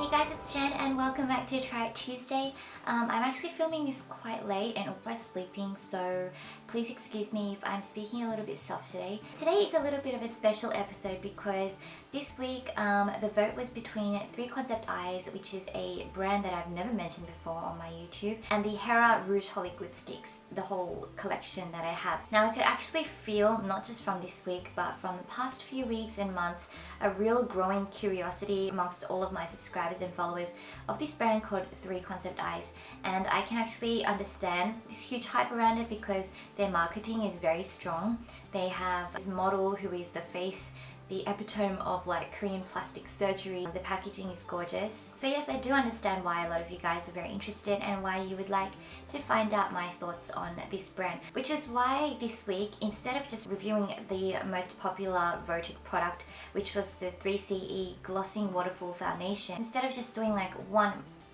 Hey guys, it's Jen and welcome back to Try It Tuesday. I'm actually filming this quite late and almost sleeping, so please excuse me if I'm speaking a little bit soft today. Today is a little bit of a special episode because this week the vote was between 3 Concept Eyes, which is a brand that I've never mentioned before on my YouTube, and the Hera Rouge Holic lipsticks, the whole collection that I have. Now I could actually feel, not just from this week, but from the past few weeks and months, a real growing curiosity amongst all of my subscribers and followers of this brand called 3 Concept Eyes, and I can actually understand this huge hype around it because their marketing is very strong. They have this model who is the face, the epitome of like Korean plastic surgery. The packaging is gorgeous. So yes, I do understand why a lot of you guys are very interested and why you would like to find out my thoughts on this brand. Which is why this week, instead of just reviewing the most popular voted product, which was the 3CE Glossing Waterfall Foundation, instead of just doing like one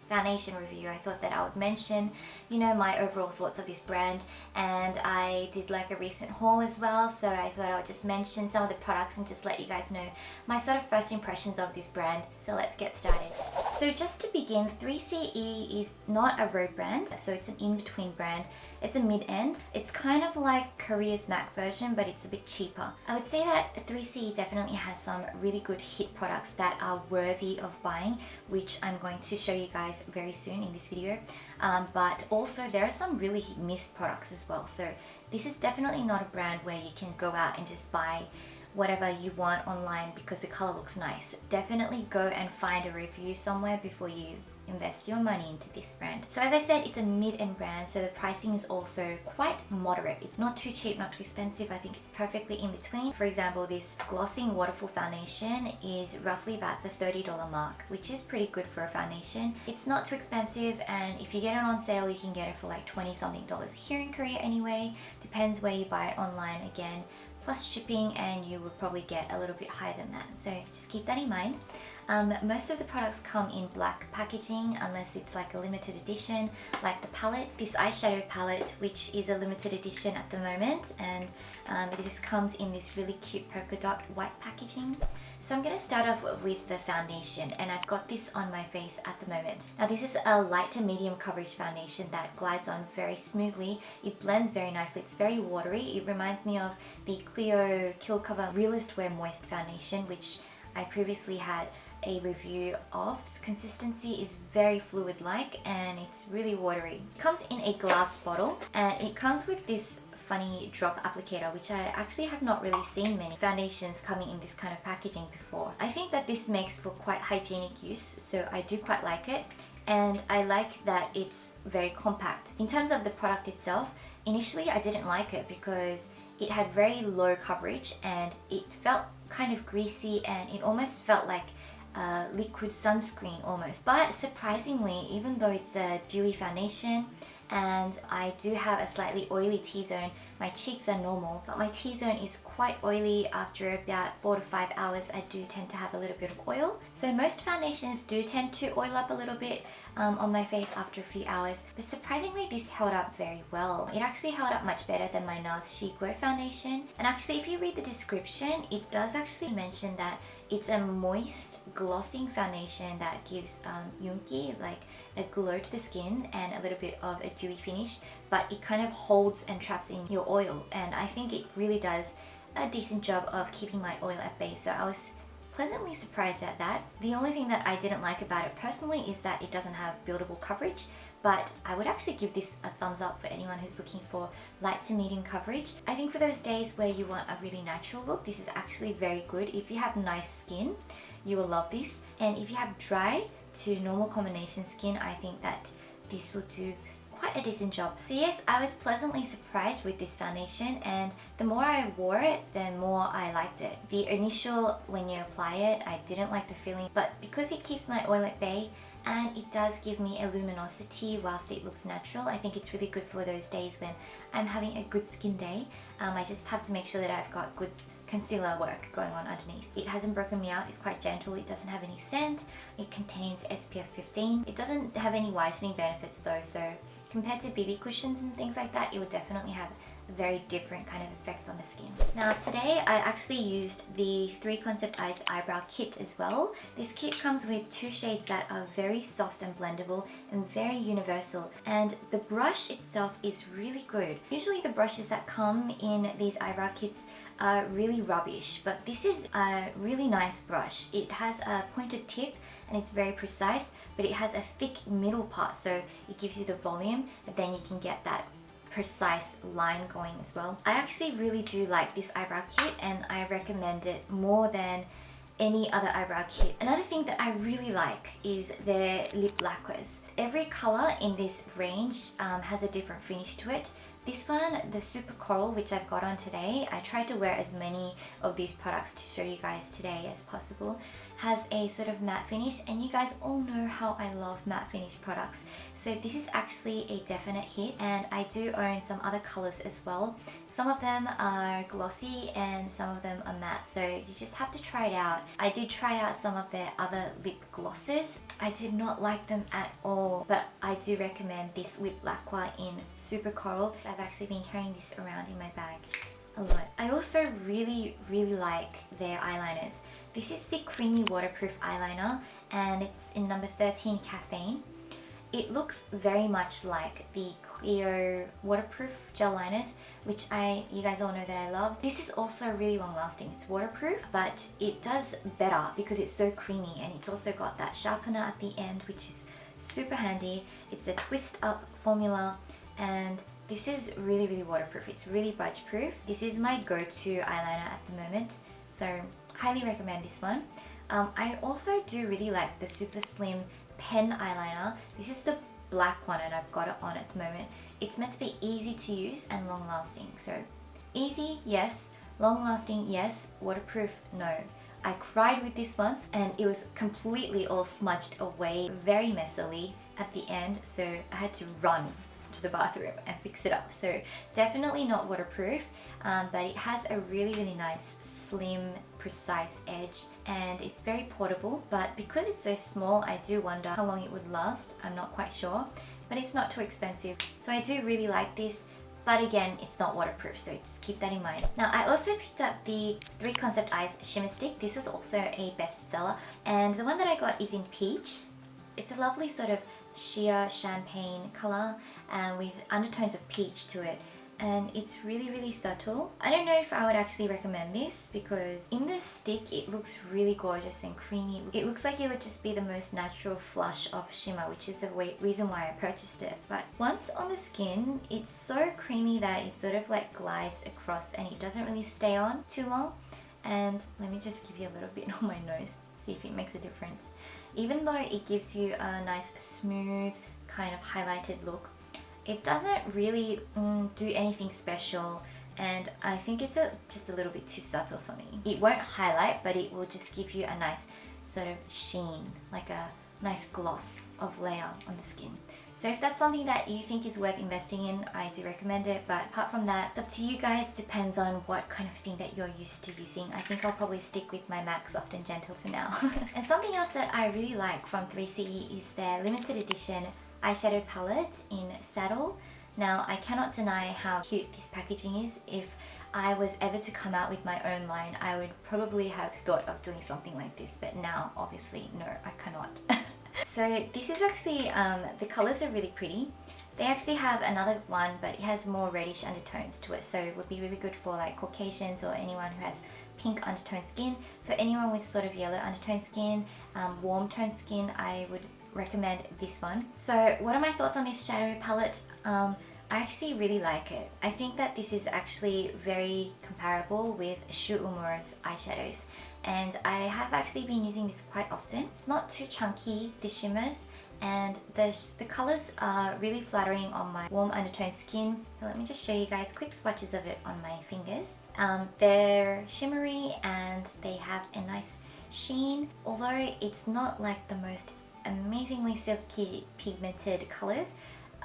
foundation review, I thought that I would mention, you know, my overall thoughts of this brand. And I did like a recent haul as well, so I thought I would just mention some of the products and just let you guys know my sort of first impressions of this brand. So let's get started. So just to begin, 3CE is not a road brand, so it's an in-between brand. It's a mid-end. It's kind of like Korea's MAC version, but it's a bit cheaper. I would say that 3CE definitely has some really good hit products that are worthy of buying, which I'm going to show you guys very soon in this video. But also there are some really missed products as well. So this is definitely not a brand where you can go out and just buy whatever you want online because the color looks nice. Definitely go and find a review somewhere before you invest your money into this brand. So as I said, it's a mid-end brand, so the pricing is also quite moderate. It's not too cheap, not too expensive. I think it's perfectly in between. For example, this Glossing Waterfall Foundation is roughly about the $30 mark, which is pretty good for a foundation. It's not too expensive, and if you get it on sale, you can get it for like 20 something dollars here in Korea anyway. Depends where you buy it online again, plus shipping, and you would probably get a little bit higher than that. So just keep that in mind. Most of the products come in black packaging unless it's like a limited edition, like the palette. This eyeshadow palette, which is a limited edition at the moment, and this comes in this really cute polka dot white packaging. So I'm going to start off with the foundation, and I've got this on my face at the moment. Now this is a light to medium coverage foundation that glides on very smoothly. It blends very nicely. It's very watery. It reminds me of the Clio Kill Cover Realist Wear Moist foundation, which I previously had a review of. Its consistency is very fluid-like and it's really watery. It comes in a glass bottle, and it comes with this funny drop applicator, which I actually have not really seen many foundations coming in this kind of packaging before. I think that this makes for quite hygienic use, so I do quite like it, and I like that it's very compact. In terms of the product itself, initially I didn't like it because it had very low coverage and it felt kind of greasy, and it almost felt like liquid sunscreen almost. But surprisingly, even though it's a dewy foundation and I do have a slightly oily T-zone, my cheeks are normal, but my T-zone is quite oily. After about 4 to 5 hours, I do tend to have a little bit of oil. So most foundations do tend to oil up a little bit on my face after a few hours, but surprisingly this held up very well. It actually held up much better than my NARS She Glow foundation. And actually, if you read the description, it does actually mention that it's a moist glossing foundation that gives yunki, like a glow to the skin and a little bit of a dewy finish, but it kind of holds and traps in your oil, and I think it really does a decent job of keeping my oil at bay. So I was pleasantly surprised at that. The only thing that I didn't like about it personally is that it doesn't have buildable coverage, but I would actually give this a thumbs up for anyone who's looking for light to medium coverage. I think for those days where you want a really natural look, this is actually very good. If you have nice skin, you will love this, and if you have dry to normal combination skin, I think that this will do quite a decent job. So yes, I was pleasantly surprised with this foundation, and the more I wore it, the more I liked it. The initial, when you apply it, I didn't like the feeling, but because it keeps my oil at bay and it does give me a luminosity whilst it looks natural, I think it's really good for those days when I'm having a good skin day. I just have to make sure that I've got good concealer work going on underneath. It hasn't broken me out. It's quite gentle. It doesn't have any scent. It contains SPF 15. It doesn't have any whitening benefits though, so compared to BB cushions and things like that, it would definitely have very different kind of effects on the skin. Now today I actually used the 3 Concept Eyes Eyebrow Kit as well. This kit comes with 2 shades that are very soft and blendable and very universal, and the brush itself is really good. Usually the brushes that come in these eyebrow kits are really rubbish, but this is a really nice brush. It has a pointed tip and it's very precise, but it has a thick middle part, so it gives you the volume, but then you can get that precise line going as well. I actually really do like this eyebrow kit and I recommend it more than any other eyebrow kit. Another thing that I really like is their lip lacquers. Every color in this range has a different finish to it. This one, the Super Coral, which I've got on today, I tried to wear as many of these products to show you guys today as possible, has a sort of matte finish, and you guys all know how I love matte finish products. So this is actually a definite hit, and I do own some other colors as well. Some of them are glossy and some of them are matte, so you just have to try it out. I did try out some of their other lip glosses. I did not like them at all, but I do recommend this lip lacquer in Super Coral. I've actually been carrying this around in my bag a lot. I also really like their eyeliners. This is the creamy waterproof eyeliner and it's in number 13 Caffeine. It looks very much like the Cleo waterproof gel liners, which you guys all know that I love. This is also really long lasting. It's waterproof, but it does better because it's so creamy, and it's also got that sharpener at the end, which is super handy. It's a twist up formula, and this is really waterproof. It's really budge proof. This is my go-to eyeliner at the moment, so highly recommend this one. I also do really like the super slim pen eyeliner. This is the black one and I've got it on at the moment. It's meant to be easy to use and long lasting. So easy, yes. Long lasting, yes. Waterproof, no. I cried with this once and it was completely all smudged away very messily at the end, so I had to run to the bathroom and fix it up. So definitely not waterproof, but it has a really nice slim precise edge and it's very portable, but because it's so small I do wonder how long it would last. I'm not quite sure, but it's not too expensive, so I do really like this. But again, it's not waterproof, so just keep that in mind. Now, I also picked up the 3 Concept Eyes Shimmer Stick. This was also a bestseller, and the one that I got is in peach. It's a lovely sort of sheer champagne color with undertones of peach to it, and it's really subtle. I don't know if I would actually recommend this because in the stick it looks really gorgeous and creamy. It looks like it would just be the most natural flush of shimmer, which is the reason why I purchased it. But once on the skin, it's so creamy that it sort of like glides across and it doesn't really stay on too long. And let me just give you a little bit on my nose, see if it makes a difference. Even though it gives you a nice smooth kind of highlighted look, it doesn't really do anything special, and I think it's just a little bit too subtle for me. It won't highlight, but it will just give you a nice sort of sheen, like a nice gloss of layer on the skin. So if that's something that you think is worth investing in, I do recommend it. But apart from that, it's up to you guys. Depends on what kind of thing that you're used to using. I think I'll probably stick with my MAC Soft and Gentle for now. And something else that I really like from 3CE is their limited edition eyeshadow palette in Saddle. Now, I cannot deny how cute this packaging is. If I was ever to come out with my own line, I would probably have thought of doing something like this, but now obviously no, I cannot. So this is actually, the colors are really pretty. They actually have another one, but it has more reddish undertones to it, so it would be really good for like Caucasians or anyone who has pink undertone skin. For anyone with sort of yellow undertone skin, warm tone skin, I would recommend this one. So what are my thoughts on this shadow palette? I actually really like it. I think that this is actually very comparable with Shu Uemura's eyeshadows, and I have actually been using this quite often. It's not too chunky, the shimmers, and the colors are really flattering on my warm undertone skin. So let me just show you guys quick swatches of it on my fingers. They're shimmery and they have a nice sheen, although it's not like the most amazingly silky pigmented colors.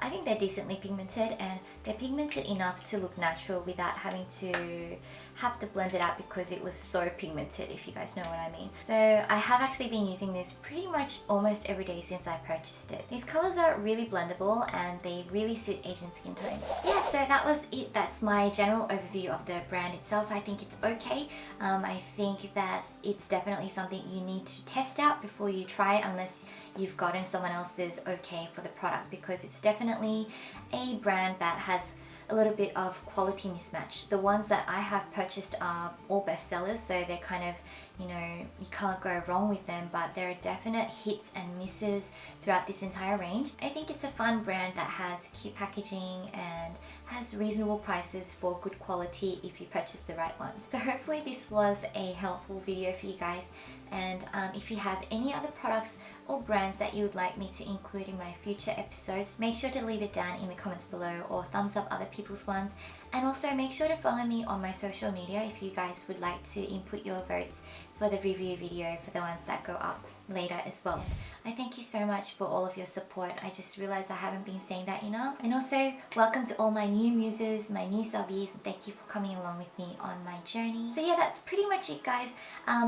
I think they're decently pigmented, and they're pigmented enough to look natural without having to have to blend it out because it was so pigmented, if you guys know what I mean. So I have actually been using this pretty much almost every day since I purchased it. These colors are really blendable and they really suit Asian skin tones. Yeah, so that was it. That's my general overview of the brand itself. I think it's okay. I think that it's definitely something you need to test out before you try it, unless you've gotten someone else's okay for the product, because it's definitely a brand that has a little bit of quality mismatch. The ones that I have purchased are all bestsellers, so they're kind of, you know, you can't go wrong with them, but there are definite hits and misses throughout this entire range. I think it's a fun brand that has cute packaging and has reasonable prices for good quality if you purchase the right ones. So hopefully this was a helpful video for you guys, and if you have any other products or brands that you would like me to include in my future episodes, make sure to leave it down in the comments below or thumbs up other people's ones. And also make sure to follow me on my social media if you guys would like to input your votes for the review video for the ones that go up later as well. I thank you so much for all of your support. I just realized I haven't been saying that enough. And also, welcome to all my new muses, my new subbies. Thank you for coming along with me on my journey. So yeah, that's pretty much it, guys.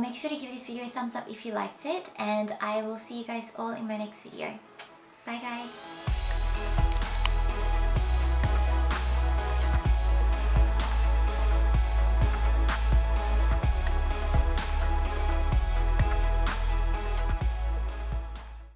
Make sure to give this video a thumbs up if you liked it, and I will see you guys all in my next video. Bye guys.